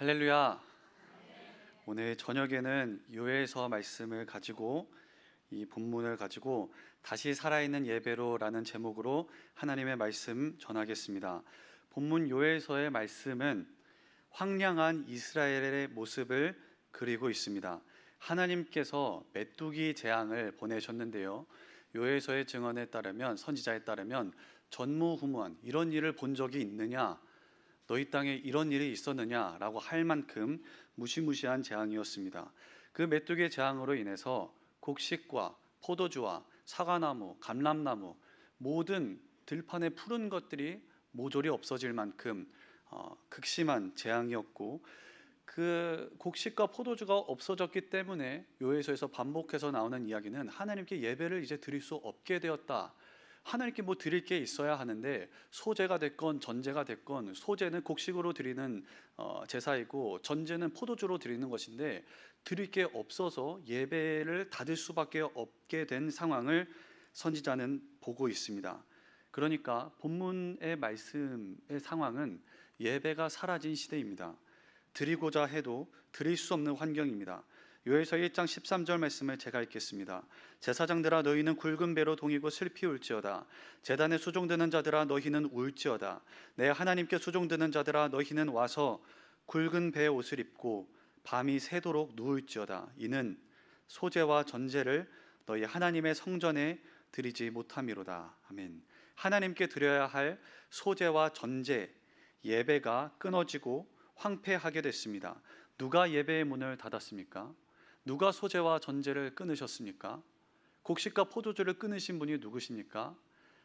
할렐루야. 오늘 저녁에는 요엘서 말씀을 가지고 이 본문을 가지고 다시 살아있는 예배로라는 제목으로 하나님의 말씀 전하겠습니다. 본문 요엘서의 말씀은 황량한 이스라엘의 모습을 그리고 있습니다. 하나님께서 메뚜기 재앙을 보내셨는데요, 요엘서의 증언에 따르면, 선지자에 따르면 전무후무한 이런 일을 본 적이 있느냐, 너희 땅에 이런 일이 있었느냐라고 할 만큼 무시무시한 재앙이었습니다. 그 메뚜기 재앙으로 인해서 곡식과 포도주와 사과나무, 감람나무, 모든 들판의 푸른 것들이 모조리 없어질 만큼 극심한 재앙이었고, 그 곡식과 포도주가 없어졌기 때문에 요에서에서 반복해서 나오는 이야기는 하나님께 예배를 이제 드릴 수 없게 되었다. 하나님께 뭐 드릴 게 있어야 하는데, 소제가 됐건 전제가 됐건, 소제는 곡식으로 드리는 제사이고 전제는 포도주로 드리는 것인데 드릴 게 없어서 예배를 닫을 수밖에 없게 된 상황을 선지자는 보고 있습니다. 그러니까 본문의 말씀의 상황은 예배가 사라진 시대입니다. 드리고자 해도 드릴 수 없는 환경입니다. 요엘서 1장 13절 말씀을 제가 읽겠습니다. 제사장들아, 너희는 굵은 배로 동이고 슬피 울지어다. 제단에 수종드는 자들아, 너희는 울지어다. 내 하나님께 수종드는 자들아, 너희는 와서 굵은 배의 옷을 입고 밤이 새도록 누울지어다. 이는 소제와 전제를 너희 하나님의 성전에 드리지 못함이로다. 아멘. 하나님께 드려야 할 소제와 전제, 예배가 끊어지고 황폐하게 됐습니다. 누가 예배의 문을 닫았습니까? 누가 소제와 전제를 끊으셨습니까? 곡식과 포도주를 끊으신 분이 누구십니까?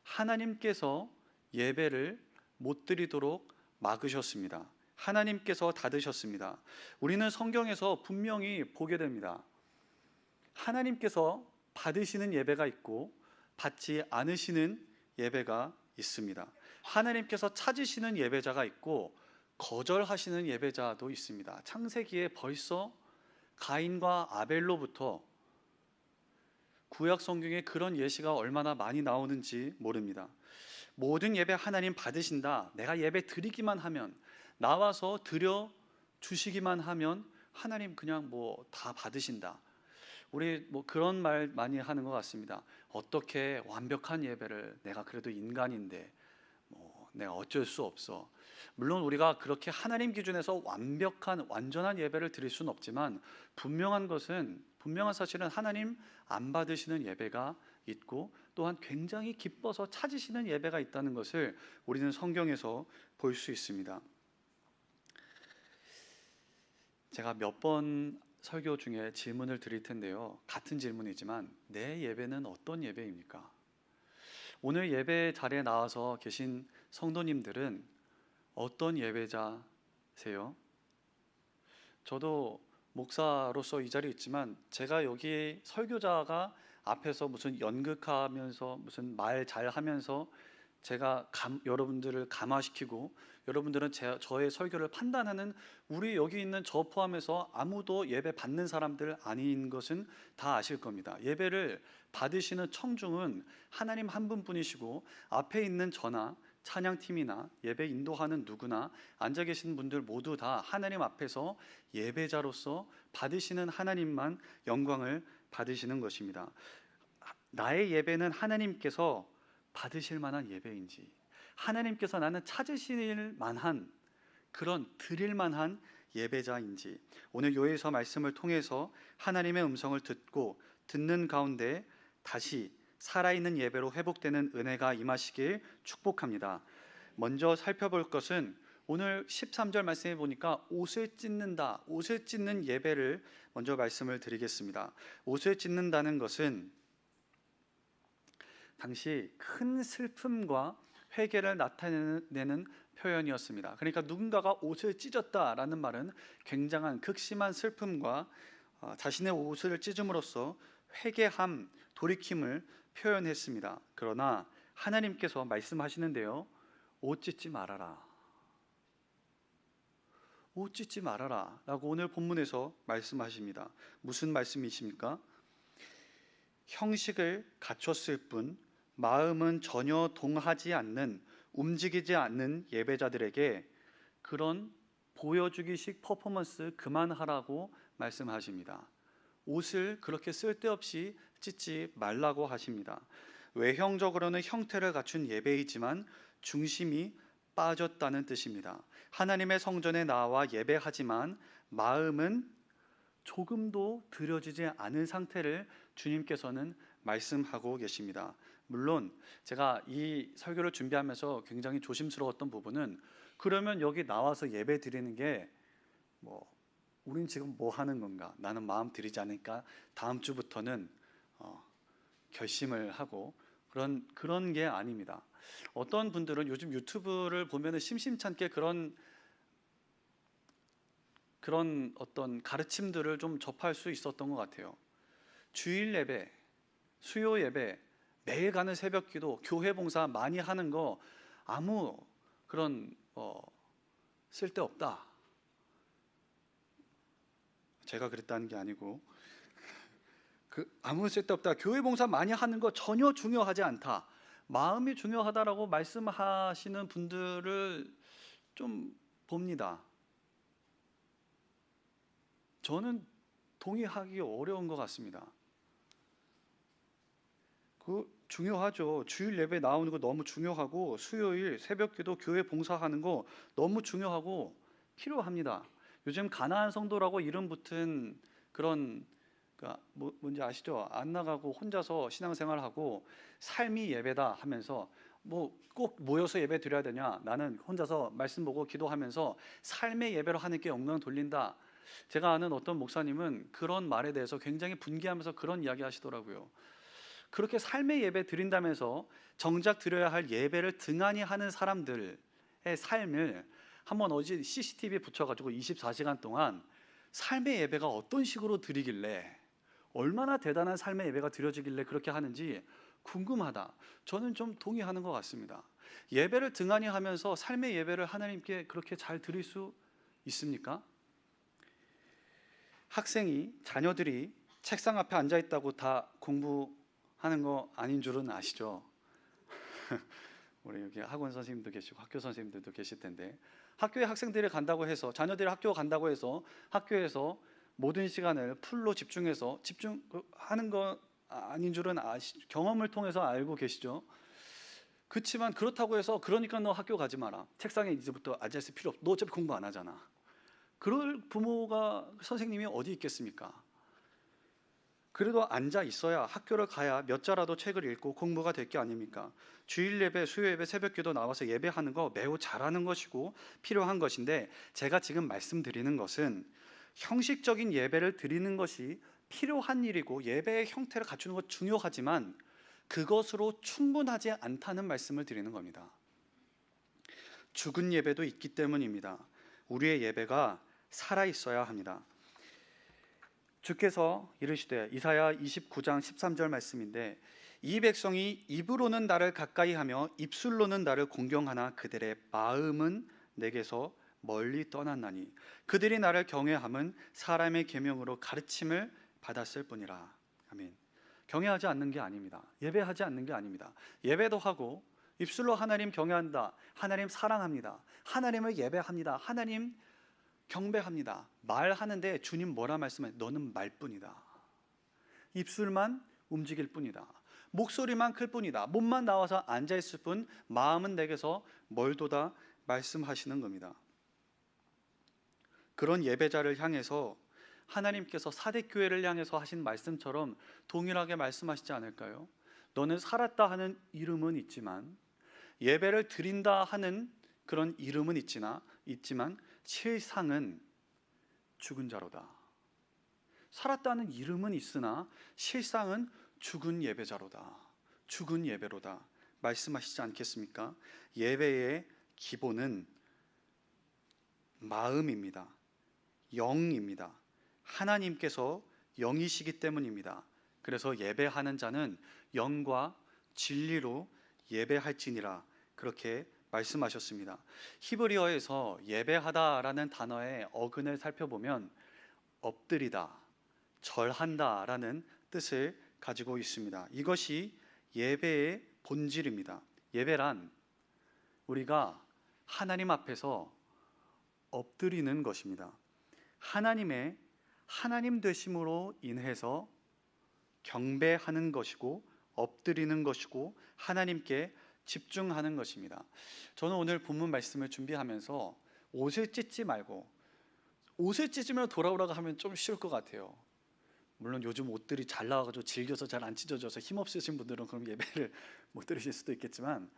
하나님께서 예배를 못 드리도록 막으셨습니다. 하나님께서 닫으셨습니다. 우리는 성경에서 분명히 보게 됩니다. 하나님께서 받으시는 예배가 있고 받지 않으시는 예배가 있습니다. 하나님께서 찾으시는 예배자가 있고 거절하시는 예배자도 있습니다. 창세기에 벌써 가인과 아벨로부터 구약 성경에 그런 예시가 얼마나 많이 나오는지 모릅니다. 모든 예배 하나님 받으신다. 내가 예배 드리기만 하면, 나와서 드려 주시기만 하면 하나님 그냥 뭐 다 받으신다. 우리 뭐 그런 말 많이 하는 것 같습니다. 어떻게 완벽한 예배를, 내가 그래도 인간인데 뭐 내가 어쩔 수 없어. 물론 우리가 그렇게 하나님 기준에서 완전한 예배를 드릴 수는 없지만, 분명한 사실은 하나님 안 받으시는 예배가 있고, 또한 굉장히 기뻐서 찾으시는 예배가 있다는 것을 우리는 성경에서 볼 수 있습니다. 제가 몇 번 설교 중에 질문을 드릴 텐데요, 같은 질문이지만 내 예배는 어떤 예배입니까? 오늘 예배 자리에 나와서 계신 성도님들은 어떤 예배자세요? 저도 목사로서 이 자리에 있지만, 제가 여기 설교자가 앞에서 무슨 연극하면서 무슨 말 잘하면서 제가 여러분들을 감화시키고 여러분들은 저의 설교를 판단하는, 우리 여기 있는 저 포함해서 아무도 예배 받는 사람들 아닌 것은 다 아실 겁니다. 예배를 받으시는 청중은 하나님 한 분뿐이시고, 앞에 있는 저나 찬양팀이나 예배 인도하는 누구나 앉아 계신 분들 모두 다 하나님 앞에서 예배자로서 받으시는 하나님만 영광을 받으시는 것입니다. 나의 예배는 하나님께서 받으실 만한 예배인지, 하나님께서 나는 찾으실 만한, 그런 드릴 만한 예배자인지, 오늘 요엘서 말씀을 통해서 하나님의 음성을 듣는 가운데 다시 살아있는 예배로 회복되는 은혜가 임하시길 축복합니다. 먼저 살펴볼 것은 오늘 13절 말씀에 보니까 옷을 찢는다, 옷을 찢는 예배를 먼저 말씀을 드리겠습니다. 옷을 찢는다는 것은 당시 큰 슬픔과 회개를 나타내는 표현이었습니다. 그러니까 누군가가 옷을 찢었다라는 말은 굉장한 극심한 슬픔과 자신의 옷을 찢음으로써 회개함, 돌이킴을 표현했습니다. 그러나 하나님께서 말씀하시는데요, 옷 찢지 말아라, 옷 찢지 말아라 라고 오늘 본문에서 말씀하십니다. 무슨 말씀이십니까? 형식을 갖췄을 뿐 마음은 전혀 동하지 않는, 움직이지 않는 예배자들에게 그런 보여주기식 퍼포먼스 그만하라고 말씀하십니다. 옷을 그렇게 쓸데없이 찢지 말라고 하십니다. 외형적으로는 형태를 갖춘 예배이지만 중심이 빠졌다는 뜻입니다. 하나님의 성전에 나와 예배하지만 마음은 조금도 들여지지 않은 상태를 주님께서는 말씀하고 계십니다. 물론 제가 이 설교를 준비하면서 굉장히 조심스러웠던 부분은, 그러면 여기 나와서 예배 드리는 게 우린 지금 뭐 하는 건가? 나는 마음 들이지 않으니까 다음 주부터는 결심을 하고 그런 게 아닙니다. 어떤 분들은 요즘 유튜브를 보면은 심심찮게 그런 어떤 가르침들을 좀 접할 수 있었던 것 같아요. 주일 예배, 수요 예배, 매일 가는 새벽기도, 교회 봉사 많이 하는 거 아무 그런 쓸데없다. 제가 그랬다는 게 아니고 아무 쓸데없다. 교회 봉사 많이 하는 거 전혀 중요하지 않다. 마음이 중요하다라고 말씀하시는 분들을 좀 봅니다. 저는 동의하기 어려운 것 같습니다. 중요하죠. 주일 예배 나오는 거 너무 중요하고, 수요일 새벽기도 교회 봉사하는 거 너무 중요하고 필요합니다. 요즘 가나안 성도라고 이름 붙은 그런, 뭔지 아시죠? 안 나가고 혼자서 신앙생활하고 삶이 예배다 하면서 꼭 모여서 예배 드려야 되냐? 나는 혼자서 말씀 보고 기도하면서 삶의 예배로 하나님께 영광 돌린다. 제가 아는 어떤 목사님은 그런 말에 대해서 굉장히 분개하면서 그런 이야기 하시더라고요. 그렇게 삶의 예배 드린다면서 정작 드려야 할 예배를 등한히 하는 사람들의 삶을 한번 어디 CCTV에 붙여가지고 24시간 동안 삶의 예배가 어떤 식으로 드리길래, 얼마나 대단한 삶의 예배가 드려지길래 그렇게 하는지 궁금하다. 저는 좀 동의하는 것 같습니다. 예배를 등한히 하면서 삶의 예배를 하나님께 그렇게 잘 드릴 수 있습니까? 자녀들이 책상 앞에 앉아 있다고 다 공부하는 거 아닌 줄은 아시죠? 우리 여기 학원 선생님도 계시고 학교 선생님들도 계실 텐데, 학교에 학생들이 간다고 해서, 자녀들이 학교 간다고 해서 학교에서 모든 시간을 풀로 집중하는 거 아닌 줄은 경험을 통해서 알고 계시죠? 그렇지만 그렇다고 해서 그러니까 너 학교 가지 마라, 책상에 이제부터 앉아있을 필요 없어, 너 어차피 공부 안 하잖아, 그럴 부모가, 선생님이 어디 있겠습니까? 그래도 앉아 있어야, 학교를 가야 몇 자라도 책을 읽고 공부가 될 게 아닙니까? 주일 예배, 수요 예배, 새벽기도 나와서 예배하는 거 매우 잘하는 것이고 필요한 것인데, 제가 지금 말씀드리는 것은 형식적인 예배를 드리는 것이 필요한 일이고 예배의 형태를 갖추는 것 중요하지만 그것으로 충분하지 않다는 말씀을 드리는 겁니다. 죽은 예배도 있기 때문입니다. 우리의 예배가 살아 있어야 합니다. 주께서 이르시되, 이사야 29장 13절 말씀인데, 이 백성이 입으로는 나를 가까이 하며 입술로는 나를 공경하나 그들의 마음은 내게서 멀리 떠났나니 그들이 나를 경외함은 사람의 계명으로 가르침을 받았을 뿐이라. 아멘. 경외하지 않는 게 아닙니다. 예배하지 않는 게 아닙니다. 예배도 하고 입술로 하나님 경외한다, 하나님 사랑합니다, 하나님을 예배합니다, 하나님 경배합니다, 말하는데 주님 뭐라 말씀해? 너는 말뿐이다. 입술만 움직일 뿐이다. 목소리만 클 뿐이다. 몸만 나와서 앉아있을 뿐, 마음은 내게서 멀도다 말씀하시는 겁니다. 그런 예배자를 향해서 하나님께서 사대교회를 향해서 하신 말씀처럼 동일하게 말씀하시지 않을까요? 너는 살았다 하는 이름은 있지만, 예배를 드린다 하는 그런 이름은 있지만 실상은 죽은 자로다. 살았다는 이름은 있으나 실상은 죽은 예배자로다, 죽은 예배로다 말씀하시지 않겠습니까? 예배의 기본은 마음입니다. 영입니다. 하나님께서 영이시기 때문입니다. 그래서 예배하는 자는 영과 진리로 예배할지니라, 그렇게 말씀하셨습니다. 히브리어에서 예배하다라는 단어의 어근을 살펴보면 엎드리다, 절한다라는 뜻을 가지고 있습니다. 이것이 예배의 본질입니다. 예배란 우리가 하나님 앞에서 엎드리는 것입니다. 하나님의 하나님 되심으로 인해서 경배하는 것이고 엎드리는 것이고 하나님께 집중하는 것입니다. 저는 오늘 본문 말씀을 준비하면서 옷을 찢지 말고, 옷을 찢으면 돌아오라고 하면 좀 쉬울 것 같아요. 물론 요즘 옷들이 잘 나와가지고 질겨서 잘 안 찢어져서 힘없으신 분들은 그럼 예배를 못 드리실 수도 있겠지만,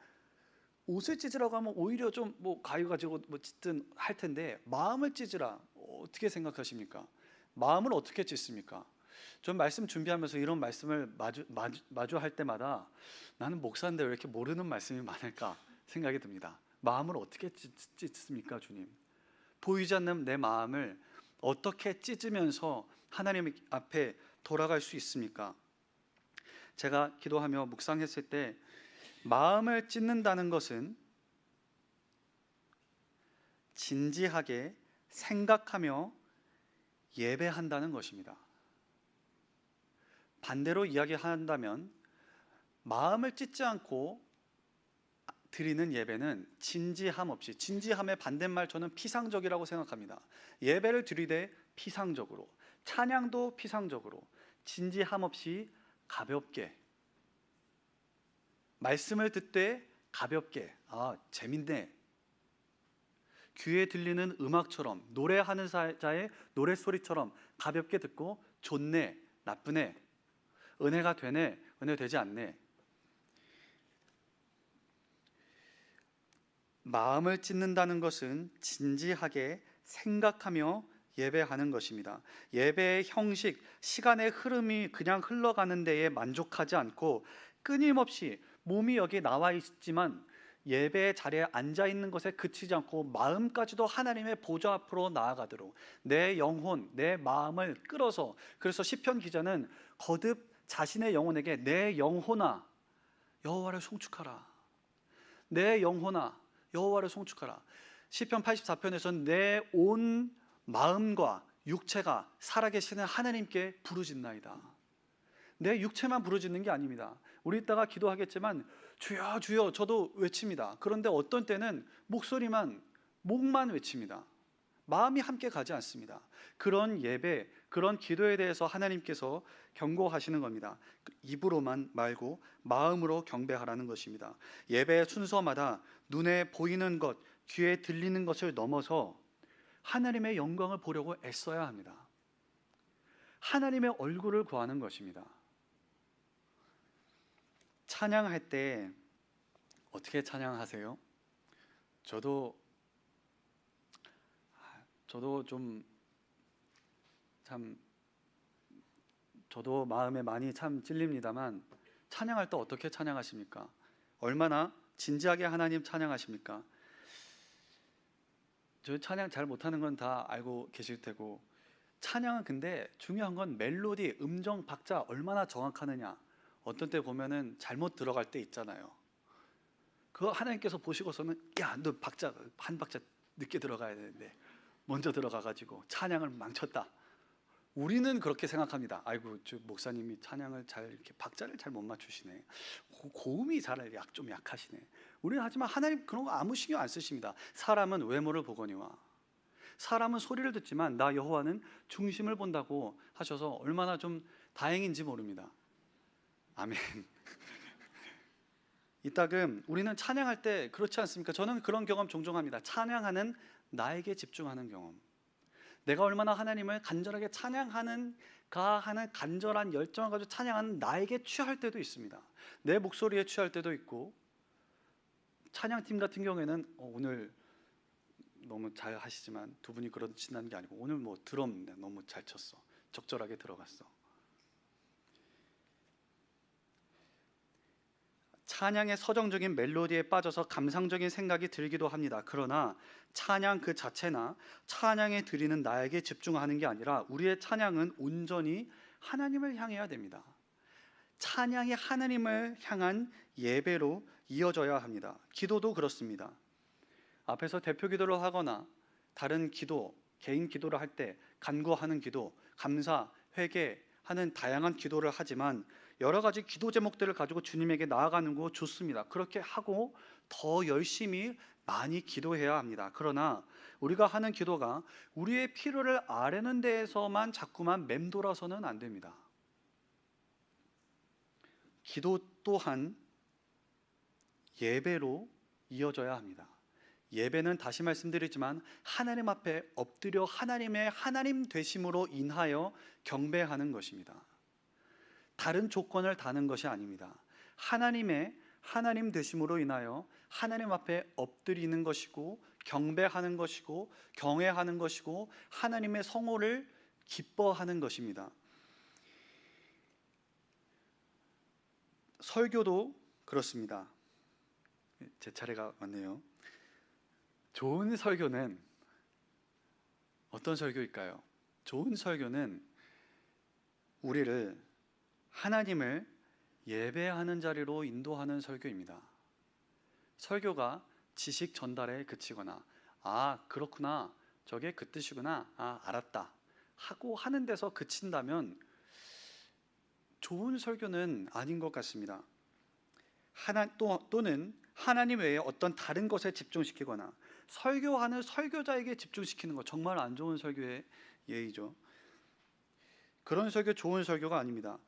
옷을 찢으라고 하면 오히려 좀 뭐 가위 가지고 뭐 찢든 할 텐데, 마음을 찢으라, 어떻게 생각하십니까? 마음을 어떻게 찢습니까? 전 말씀 준비하면서 이런 말씀을 마주할 때마다 나는 목사인데 왜 이렇게 모르는 말씀이 많을까 생각이 듭니다. 마음을 어떻게 찢습니까, 주님? 보이지 않는 내 마음을 어떻게 찢으면서 하나님 앞에 돌아갈 수 있습니까? 제가 기도하며 묵상했을 때 마음을 찢는다는 것은 진지하게 생각하며 예배한다는 것입니다. 반대로 이야기한다면 마음을 찢지 않고 드리는 예배는 진지함 없이, 진지함의 반대말 저는 피상적이라고 생각합니다. 예배를 드리되 피상적으로, 찬양도 피상적으로, 진지함 없이 가볍게, 말씀을 듣되 가볍게, 재밌네, 귀에 들리는 음악처럼, 노래하는 자의 노랫소리처럼 가볍게 듣고 좋네, 나쁘네, 은혜가 되네, 은혜 되지 않네. 마음을 찢는다는 것은 진지하게 생각하며 예배하는 것입니다. 예배의 형식, 시간의 흐름이 그냥 흘러가는 데에 만족하지 않고 끊임없이 몸이 여기 나와 있지만 예배의 자리에 앉아 있는 것에 그치지 않고 마음까지도 하나님의 보좌 앞으로 나아가도록 내 영혼, 내 마음을 끌어서, 그래서 시편 기자는 거듭 자신의 영혼에게 내 영혼아 여호와를 송축하라, 내 영혼아 여호와를 송축하라. 시편 84편에서는 내 온 마음과 육체가 살아계시는 하나님께 부르짖나이다. 내 육체만 부르짖는 게 아닙니다. 우리 이따가 기도하겠지만 주여 주여 저도 외칩니다. 그런데 어떤 때는 목소리만, 목만 외칩니다. 마음이 함께 가지 않습니다. 그런 예배, 그런 기도에 대해서 하나님께서 경고하시는 겁니다. 입으로만 말고 마음으로 경배하라는 것입니다. 예배의 순서마다 눈에 보이는 것, 귀에 들리는 것을 넘어서 하나님의 영광을 보려고 애써야 합니다. 하나님의 얼굴을 구하는 것입니다. 찬양할 때 어떻게 찬양하세요? 저도 저도 마음에 많이 참 찔립니다만, 찬양할 때 어떻게 찬양하십니까? 얼마나 진지하게 하나님 찬양하십니까? 저 찬양 잘 못하는 건 다 알고 계실 테고, 찬양은 근데 중요한 건 멜로디, 음정, 박자 얼마나 정확하느냐. 어떤 때 보면은 잘못 들어갈 때 있잖아요. 그거 하나님께서 보시고서는 야, 너 박자 한 박자 늦게 들어가야 되는데 먼저 들어가가지고 찬양을 망쳤다. 우리는 그렇게 생각합니다. 아이고, 저 목사님이 찬양을 잘 이렇게 박자를 잘 못 맞추시네. 고음이 좀 약하시네. 우리는 하지만 하나님 그런 거 아무 신경 안 쓰십니다. 사람은 외모를 보거니와 사람은 소리를 듣지만 나 여호와는 중심을 본다고 하셔서 얼마나 좀 다행인지 모릅니다. 아멘. 이따금 우리는 찬양할 때 그렇지 않습니까? 저는 그런 경험 종종 합니다. 찬양하는 나에게 집중하는 경험. 내가 얼마나 하나님을 간절하게 찬양하는가 하는 간절한 열정을 가지고 찬양하는 나에게 취할 때도 있습니다. 내 목소리에 취할 때도 있고, 찬양팀 같은 경우에는 오늘 너무 잘 하시지만 두 분이 그러신다는 게 아니고 오늘 뭐 드럼 너무 잘 쳤어, 적절하게 들어갔어. 찬양의 서정적인 멜로디에 빠져서 감상적인 생각이 들기도 합니다. 그러나 찬양 그 자체나 찬양에 드리는 나에게 집중하는 게 아니라 우리의 찬양은 온전히 하나님을 향해야 됩니다. 찬양이 하나님을 향한 예배로 이어져야 합니다. 기도도 그렇습니다. 앞에서 대표 기도를 하거나 다른 기도, 개인 기도를 할 때 간구하는 기도, 감사, 회개하는 다양한 기도를 하지만 여러 가지 기도 제목들을 가지고 주님에게 나아가는 거 좋습니다. 그렇게 하고 더 열심히 많이 기도해야 합니다. 그러나 우리가 하는 기도가 우리의 필요를 아뢰는 데에서만 자꾸만 맴돌아서는 안 됩니다. 기도 또한 예배로 이어져야 합니다. 예배는 다시 말씀드리지만 하나님 앞에 엎드려 하나님의 하나님 되심으로 인하여 경배하는 것입니다. 다른 조건을 다는 것이 아닙니다. 하나님의 하나님 되심으로 인하여 하나님 앞에 엎드리는 것이고 경배하는 것이고 경외하는 것이고 하나님의 성호를 기뻐하는 것입니다. 설교도 그렇습니다. 제 차례가 왔네요. 좋은 설교는 어떤 설교일까요? 좋은 설교는 우리를 하나님을 예배하는 자리로 인도하는 설교입니다. 설교가 지식 전달에 그치거나 아 그렇구나 저게 그 뜻이구나 아 알았다 하고 하는 데서 그친다면 좋은 설교는 아닌 것 같습니다. 또는 하나님 외에 어떤 다른 것에 집중시키거나 설교하는 설교자에게 집중시키는 것, 정말 안 좋은 설교의 예의죠. 그런 설교 좋은 설교가 아닙니다.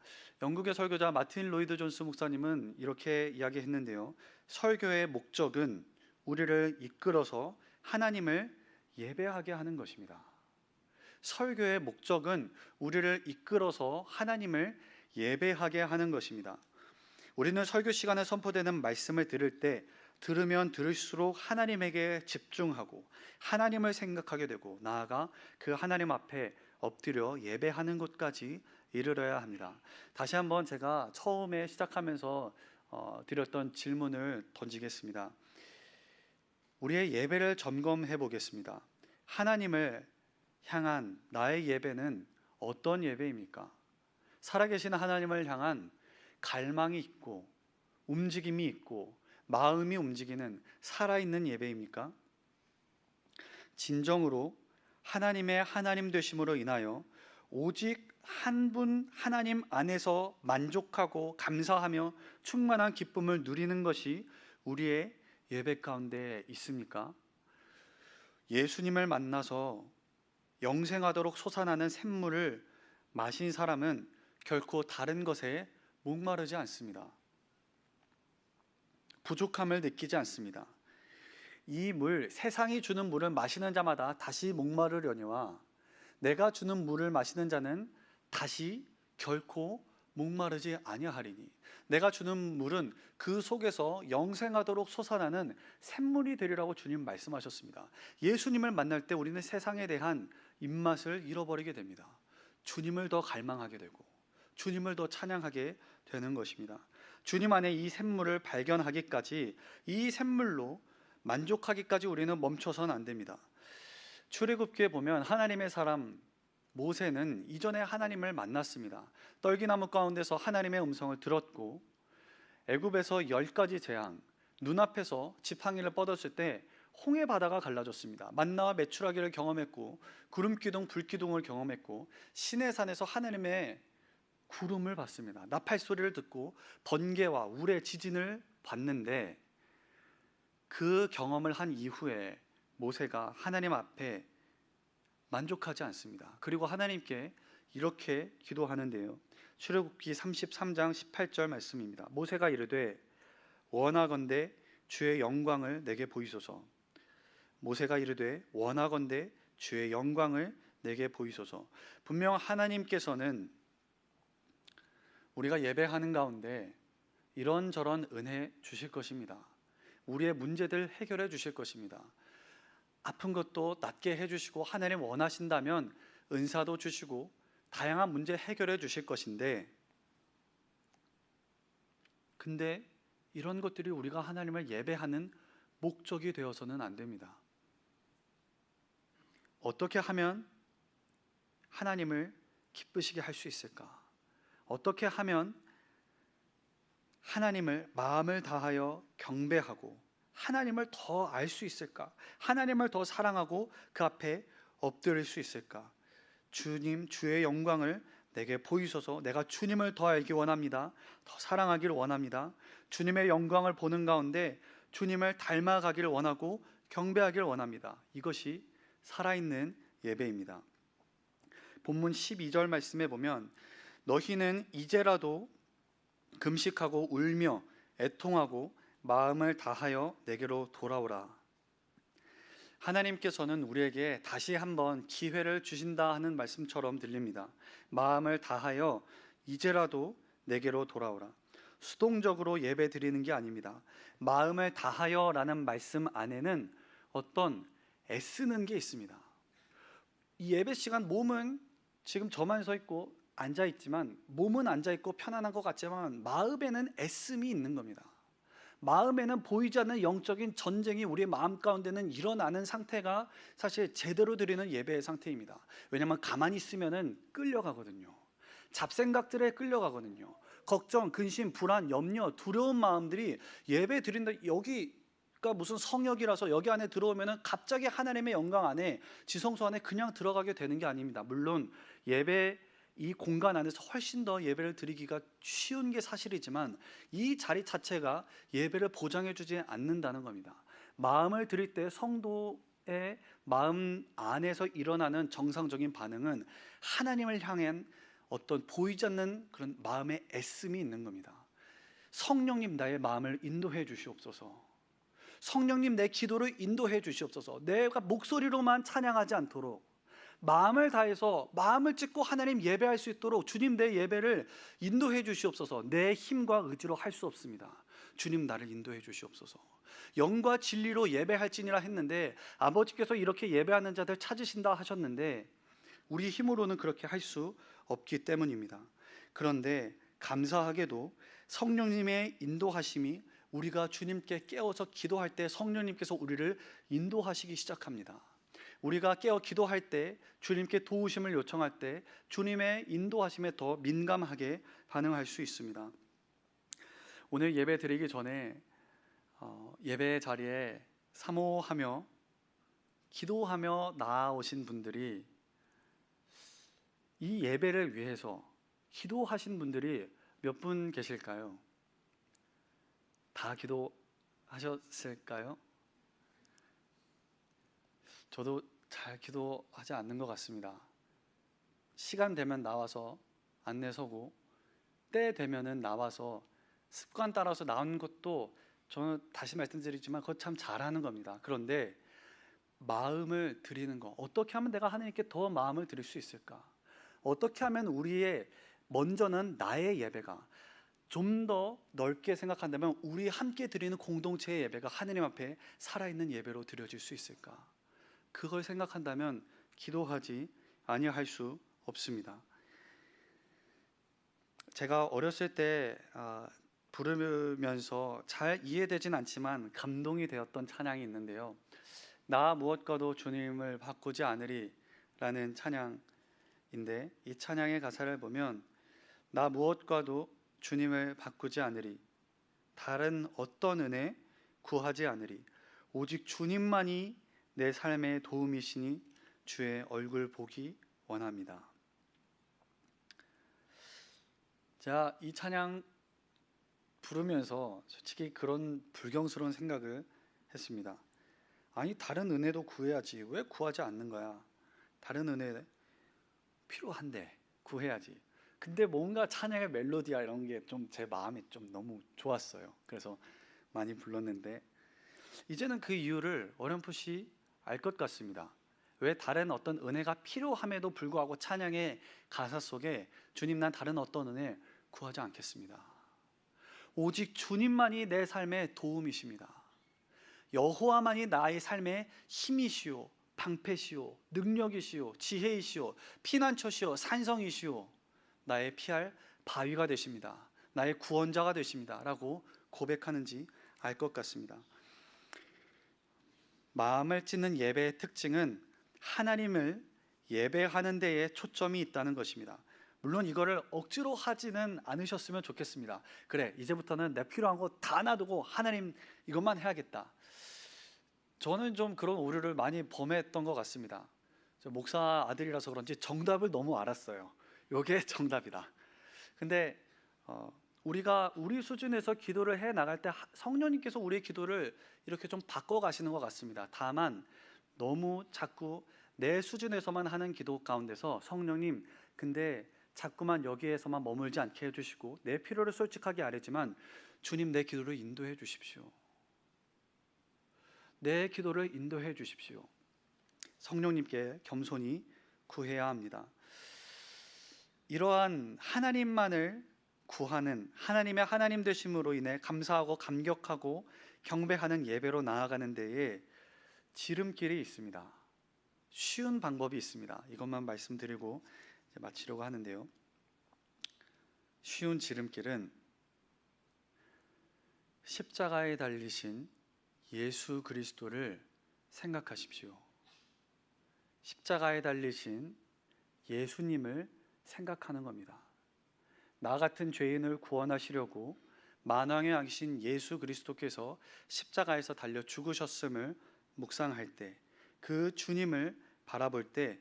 영국의 설교자 마틴 로이드 존스 목사님은 이렇게 이야기했는데요. 설교의 목적은 우리를 이끌어서 하나님을 예배하게 하는 것입니다. 설교의 목적은 우리를 이끌어서 하나님을 예배하게 하는 것입니다. 우리는 설교 시간에 선포되는 말씀을 들을 때 들으면 들을수록 하나님에게 집중하고 하나님을 생각하게 되고 나아가 그 하나님 앞에 엎드려 예배하는 곳까지 이르러야 합니다. 다시 한번 제가 처음에 시작하면서 드렸던 질문을 던지겠습니다. 우리의 예배를 점검해 보겠습니다. 하나님을 향한 나의 예배는 어떤 예배입니까? 살아계신 하나님을 향한 갈망이 있고 움직임이 있고 마음이 움직이는 살아있는 예배입니까? 진정으로 하나님의 하나님 되심으로 인하여 오직 한 분 하나님 안에서 만족하고 감사하며 충만한 기쁨을 누리는 것이 우리의 예배 가운데 있습니까? 예수님을 만나서 영생하도록 솟아나는 샘물을 마신 사람은 결코 다른 것에 목마르지 않습니다. 부족함을 느끼지 않습니다. 이 물, 세상이 주는 물을 마시는 자마다 다시 목마르려니와 내가 주는 물을 마시는 자는 다시 결코 목마르지 아니하리니 내가 주는 물은 그 속에서 영생하도록 솟아나는 샘물이 되리라고 주님 말씀하셨습니다. 예수님을 만날 때 우리는 세상에 대한 입맛을 잃어버리게 됩니다. 주님을 더 갈망하게 되고 주님을 더 찬양하게 되는 것입니다. 주님 안에 이 샘물을 발견하기까지 이 샘물로 만족하기까지 우리는 멈춰서는 안 됩니다. 출애굽기에 보면 하나님의 사람 모세는 이전에 하나님을 만났습니다. 떨기나무 가운데서 하나님의 음성을 들었고 애굽에서 10가지 재앙 눈앞에서 지팡이를 뻗었을 때 홍해 바다가 갈라졌습니다. 만나와 메추라기를 경험했고 구름기둥 불기둥을 경험했고 시내산에서 하나님의 구름을 봤습니다. 나팔 소리를 듣고 번개와 우레 지진을 봤는데 그 경험을 한 이후에 모세가 하나님 앞에 만족하지 않습니다. 그리고 하나님께 이렇게 기도하는데요. 출애굽기 33장 18절 말씀입니다. 모세가 이르되 원하건대 주의 영광을 내게 보이소서. 모세가 이르되 원하건대 주의 영광을 내게 보이소서. 분명 하나님께서는 우리가 예배하는 가운데 이런저런 은혜 주실 것입니다. 우리의 문제들 해결해 주실 것입니다. 아픈 것도 낫게 해주시고 하나님 원하신다면 은사도 주시고 다양한 문제 해결해 주실 것인데 근데 이런 것들이 우리가 하나님을 예배하는 목적이 되어서는 안 됩니다. 어떻게 하면 하나님을 기쁘시게 할 수 있을까? 어떻게 하면 하나님을 마음을 다하여 경배하고 하나님을 더 알 수 있을까? 하나님을 더 사랑하고 그 앞에 엎드릴 수 있을까? 주님, 주의 영광을 내게 보이소서. 내가 주님을 더 알기 원합니다. 더 사랑하기를 원합니다. 주님의 영광을 보는 가운데 주님을 닮아가기를 원하고 경배하길 원합니다. 이것이 살아있는 예배입니다. 본문 12절 말씀에 보면 너희는 이제라도 금식하고 울며 애통하고 마음을 다하여 내게로 돌아오라. 하나님께서는 우리에게 다시 한번 기회를 주신다 하는 말씀처럼 들립니다. 마음을 다하여 이제라도 내게로 돌아오라. 수동적으로 예배 드리는 게 아닙니다. 마음을 다하여 라는 말씀 안에는 어떤 애쓰는 게 있습니다. 이 예배 시간 몸은 지금 저만 서 있고 앉아 있지만, 몸은 앉아 있고 편안한 것 같지만 마음에는 애씀이 있는 겁니다. 마음에는 보이지 않는 영적인 전쟁이 우리의 마음 가운데는 일어나는 상태가 사실 제대로 드리는 예배의 상태입니다. 왜냐하면 가만히 있으면은 끌려가거든요. 잡생각들에 끌려가거든요. 걱정, 근심, 불안, 염려, 두려운 마음들이 예배 드린다, 여기가 무슨 성역이라서 여기 안에 들어오면은 갑자기 하나님의 영광 안에, 지성소 안에 그냥 들어가게 되는 게 아닙니다. 물론 예배 이 공간 안에서 훨씬 더 예배를 드리기가 쉬운 게 사실이지만 이 자리 자체가 예배를 보장해 주지 않는다는 겁니다. 마음을 드릴 때 성도의 마음 안에서 일어나는 정상적인 반응은 하나님을 향한 어떤 보이지 않는 그런 마음의 애씀이 있는 겁니다. 성령님, 나의 마음을 인도해 주시옵소서. 성령님, 내 기도를 인도해 주시옵소서. 내가 목소리로만 찬양하지 않도록 마음을 다해서 마음을 찢고 하나님 예배할 수 있도록 주님, 내 예배를 인도해 주시옵소서. 내 힘과 의지로 할 수 없습니다. 주님, 나를 인도해 주시옵소서. 영과 진리로 예배할지니라 했는데 아버지께서 이렇게 예배하는 자들 찾으신다 하셨는데 우리 힘으로는 그렇게 할 수 없기 때문입니다. 그런데 감사하게도 성령님의 인도하심이, 우리가 주님께 깨어서 기도할 때 성령님께서 우리를 인도하시기 시작합니다. 우리가 깨어 기도할 때, 주님께 도우심을 요청할 때 주님의 인도하심에 더 민감하게 반응할 수 있습니다. 오늘 예배 드리기 전에 예배 자리에 사모하며 기도하며 나아오신 분들이, 이 예배를 위해서 기도하신 분들이 몇 분 계실까요? 다 기도하셨을까요? 저도 잘 기도하지 않는 것 같습니다. 시간 되면 나와서 안내 서고, 때 되면은 나와서 습관 따라서 나온 것도 저는 다시 말씀드리지만 그거 참 잘하는 겁니다. 그런데 마음을 드리는 거, 어떻게 하면 내가 하나님께 더 마음을 드릴 수 있을까? 어떻게 하면 우리의 먼저는 나의 예배가 좀 더 넓게 생각한다면 우리 함께 드리는 공동체의 예배가 하나님 앞에 살아있는 예배로 드려질 수 있을까? 그걸 생각한다면 기도하지 아니할 수 없습니다. 제가 어렸을 때 부르면서 잘 이해되진 않지만 감동이 되었던 찬양이 있는데요. 나 무엇과도 주님을 바꾸지 않으리 라는 찬양인데, 이 찬양의 가사를 보면 나 무엇과도 주님을 바꾸지 않으리, 다른 어떤 은혜 구하지 않으리, 오직 주님만이 내 삶의 도움이시니 주의 얼굴 보기 원합니다. 자, 이 찬양 부르면서 솔직히 그런 불경스러운 생각을 했습니다. 아니, 다른 은혜도 구해야지, 왜 구하지 않는 거야? 다른 은혜 필요한데 구해야지. 근데 뭔가 찬양의 멜로디야 이런 게 좀 제 마음에 좀 너무 좋았어요. 그래서 많이 불렀는데 이제는 그 이유를 어렴풋이 알 것 같습니다. 왜 다른 어떤 은혜가 필요함에도 불구하고 찬양의 가사 속에 주님, 난 다른 어떤 은혜 구하지 않겠습니다. 오직 주님만이 내 삶의 도움이십니다. 여호와만이 나의 삶의 힘이시오, 방패시오, 능력이시오, 지혜이시오, 피난처시오, 산성이시오, 나의 피할 바위가 되십니다. 나의 구원자가 되십니다 라고 고백하는지 알 것 같습니다. 마음을 찢는 예배의 특징은 하나님을 예배하는 데에 초점이 있다는 것입니다. 물론 이거를 억지로 하지는 않으셨으면 좋겠습니다. 그래, 이제부터는 내 필요한 거 다 놔두고 하나님 이것만 해야겠다. 저는 좀 그런 오류를 많이 범했던 것 같습니다. 저 목사 아들이라서 그런지 정답을 너무 알았어요. 이게 정답이다. 근데 우리가 우리 수준에서 기도를 해 나갈 때 성령님께서 우리의 기도를 이렇게 좀 바꿔 가시는 것 같습니다. 다만 너무 자꾸 내 수준에서만 하는 기도 가운데서 성령님, 근데 자꾸만 여기에서만 머물지 않게 해주시고 내 필요를 솔직하게 아뢰지만 주님, 내 기도를 인도해 주십시오. 내 기도를 인도해 주십시오. 성령님께 겸손히 구해야 합니다. 이러한 하나님만을 구하는, 하나님의 하나님 되심으로 인해 감사하고 감격하고 경배하는 예배로 나아가는 데에 지름길이 있습니다. 쉬운 방법이 있습니다. 이것만 말씀드리고 이제 마치려고 하는데요. 쉬운 지름길은 십자가에 달리신 예수 그리스도를 생각하십시오. 십자가에 달리신 예수님을 생각하는 겁니다. 나 같은 죄인을 구원하시려고 만왕의 왕이신 예수 그리스도께서 십자가에서 달려 죽으셨음을 묵상할 때, 그 주님을 바라볼 때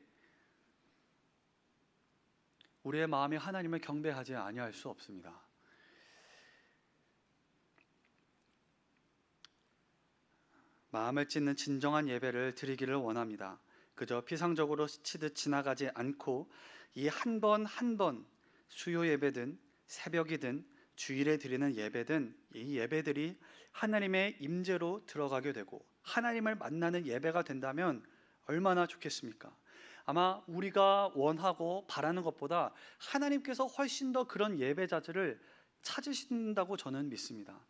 우리의 마음이 하나님을 경배하지 아니할 수 없습니다. 마음을 찢는 진정한 예배를 드리기를 원합니다. 그저 피상적으로 스치듯 지나가지 않고 이 한 번 한 번, 수요 예배든 새벽이든 주일에 드리는 예배든 이 예배들이 하나님의 임재로 들어가게 되고 하나님을 만나는 예배가 된다면 얼마나 좋겠습니까? 아마 우리가 원하고 바라는 것보다 하나님께서 훨씬 더 그런 예배자들을 찾으신다고 저는 믿습니다.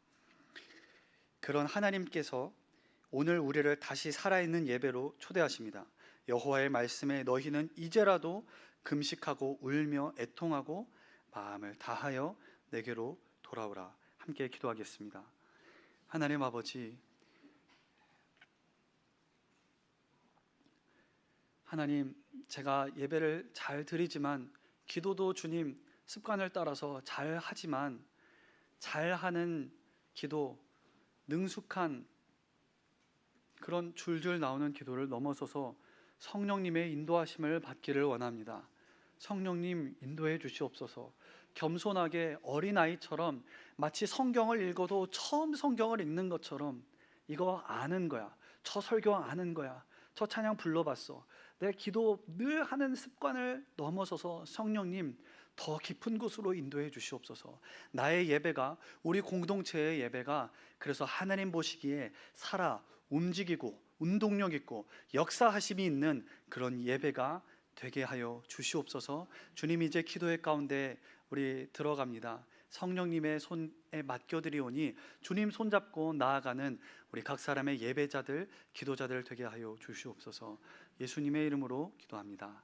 그런 하나님께서 오늘 우리를 다시 살아있는 예배로 초대하십니다. 여호와의 말씀에 너희는 이제라도 금식하고 울며 애통하고 마음을 다하여 내게로 돌아오라. 함께 기도하겠습니다. 하나님 아버지, 하나님, 제가 예배를 잘 드리지만 기도도 주님 습관을 따라서 잘 하지만 잘하는 기도, 능숙한 그런 줄줄 나오는 기도를 넘어서서 성령님의 인도하심을 받기를 원합니다. 성령님 인도해 주시옵소서. 겸손하게 어린아이처럼 마치 성경을 읽어도 처음 성경을 읽는 것처럼 이거 아는 거야, 저 설교 아는 거야, 저 찬양 불러봤어, 내 기도 늘 하는 습관을 넘어서서 성령님 더 깊은 곳으로 인도해 주시옵소서. 나의 예배가, 우리 공동체의 예배가 그래서 하나님 보시기에 살아 움직이고 운동력 있고 역사하심이 있는 그런 예배가 되게 하여 주시옵소서. 주님, 이제 기도의 가운데 우리 들어갑니다. 성령님의 손에 맡겨드리오니 주님 손잡고 나아가는 우리 각 사람의 예배자들, 기도자들 되게 하여 주시옵소서. 예수님의 이름으로 기도합니다.